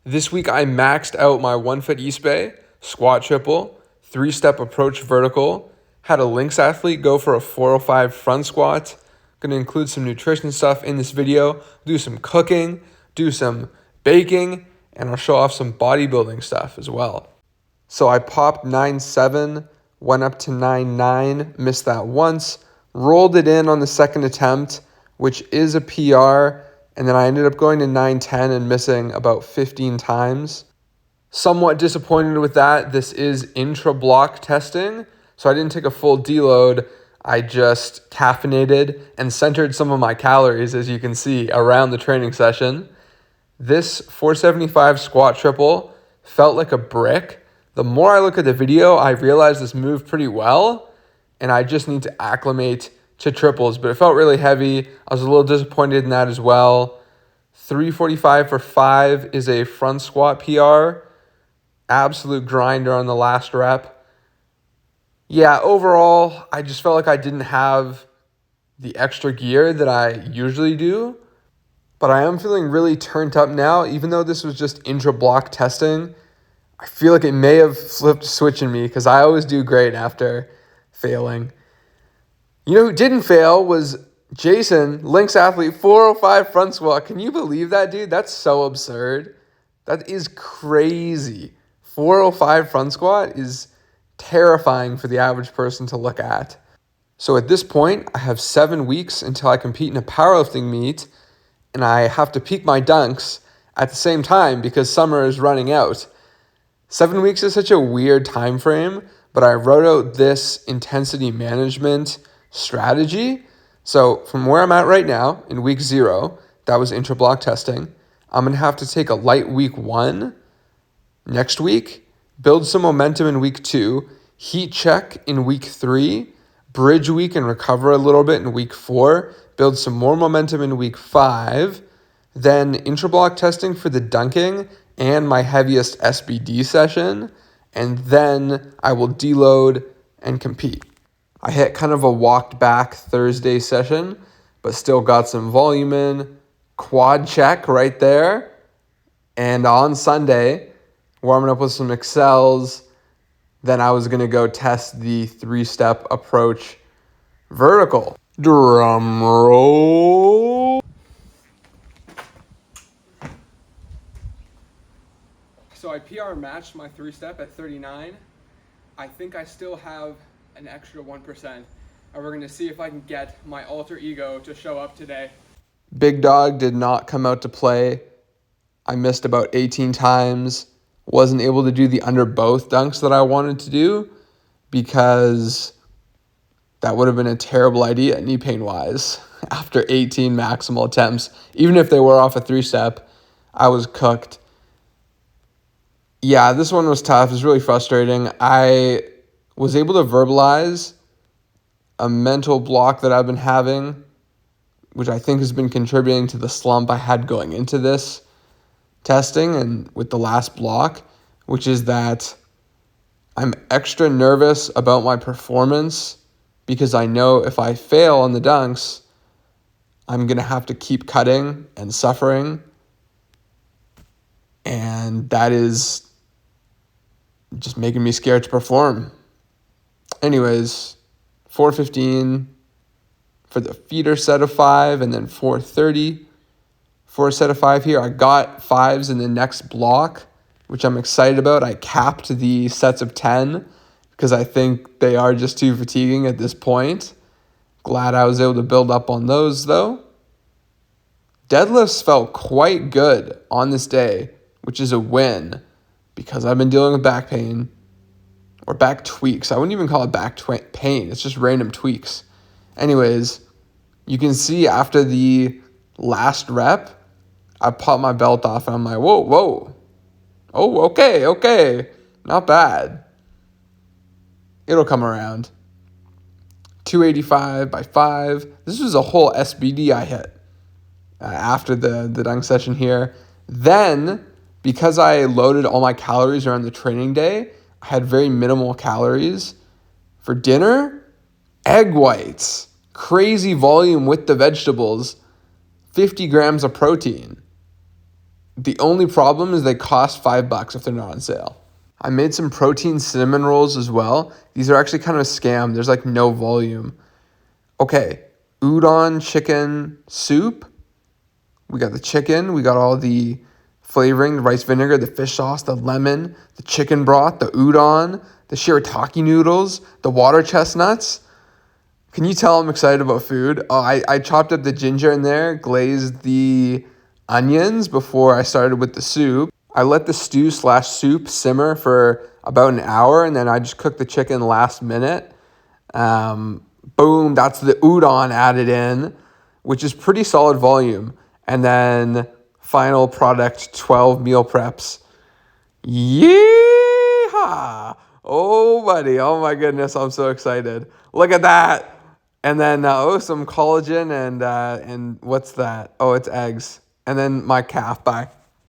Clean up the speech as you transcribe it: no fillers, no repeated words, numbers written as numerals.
This week I maxed out my 1-foot East Bay, squat triple, 3-step approach vertical, had a Lynx athlete go for a 405 front squat. Going to include some nutrition stuff in this video, do some cooking, do some baking, and I'll show off some bodybuilding stuff as well. So I popped 9.7, went up to 9.9, missed that once, rolled it in on the second attempt, which is a PR, and then I ended up going to 9.10 and missing about 15 times. Somewhat disappointed with that. This is intra-block testing, so I didn't take a full deload. I just caffeinated and centered some of my calories, as you can see, around the training session. This 475 squat triple felt like a brick. The more I look at the video, I realize this moved pretty well, and I just need to acclimate to triples, but it felt really heavy. I was a little disappointed in that as well. 345 for 5 is a front squat PR. Absolute grinder on the last rep. Yeah, overall, I just felt like I didn't have the extra gear that I usually do, but I am feeling really turned up now. Even though this was just intra-block testing, I feel like it may have flipped a switch in me because I always do great after failing. You know who didn't fail was Jason, Lynx athlete, 405 front squat. Can you believe that, dude? That's so absurd. That is crazy. 405 front squat is terrifying for the average person to look at. So at this point, I have 7 weeks until I compete in a powerlifting meet, and I have to peak my dunks at the same time because summer is running out. 7 weeks is such a weird time frame, but I wrote out this intensity management strategy. So from where I'm at right now in week 0, that was intra-block testing, I'm going to have to take a light week 1 next week, build some momentum in week 2, heat check in week 3, bridge week and recover a little bit in week 4, build some more momentum in week 5, then intra-block testing for the dunking and my heaviest SBD session, and then I will deload and compete. I hit kind of a walked back Thursday session, but still got some volume in, quad check right there, and on Sunday, warming up with some accels, then I was going to go test the 3-step approach vertical. Drum roll. So I PR matched my 3-step at 39. I think I still have an extra 1%. And we're going to see if I can get my alter ego to show up today. Big dog did not come out to play. I missed about 18 times. Wasn't able to do the under both dunks that I wanted to do because that would have been a terrible idea knee pain wise. After 18 maximal attempts, even if they were off a 3-step, I was cooked. Yeah, this one was tough. It was really frustrating. I was able to verbalize a mental block that I've been having, which I think has been contributing to the slump I had going into this testing and with the last block, which is that I'm extra nervous about my performance because I know if I fail on the dunks, I'm going to have to keep cutting and suffering. And that is just making me scared to perform. Anyways, 415 for the feeder set of 5, and then 430 for a set of 5 here. I got 5s in the next block, which I'm excited about. I capped the sets of 10 because I think they are just too fatiguing at this point. Glad I was able to build up on those, though. Deadlifts felt quite good on this day, which is a win because I've been dealing with back pain or back tweaks. I wouldn't even call it back pain. It's just random tweaks. Anyways, you can see after the last rep, I popped my belt off and I'm like, whoa. Oh, okay. Not bad. It'll come around. 285 by 5. This was a whole SBD I hit after the dunk session here. Then, because I loaded all my calories around the training day, I had very minimal calories. For dinner, egg whites. Crazy volume with the vegetables. 50 grams of protein. The only problem is they cost $5 if they're not on sale. I made some protein cinnamon rolls as well. These are actually kind of a scam. There's like no volume. Okay, udon chicken soup. We got the chicken. We got all the flavoring, the rice vinegar, the fish sauce, the lemon, the chicken broth, the udon, the shirataki noodles, the water chestnuts. Can you tell I'm excited about food? Oh, I chopped up the ginger in there, glazed the onions before I started with the soup. I let the stew/soup simmer for about an hour, and then I just cooked the chicken last minute. Boom, that's the udon added in, which is pretty solid volume. And then final product, 12 meal preps. Yeehaw! Oh, buddy. Oh, my goodness. I'm so excited. Look at that. And then, some collagen and what's that? Oh, it's eggs. And then my calf. Bye.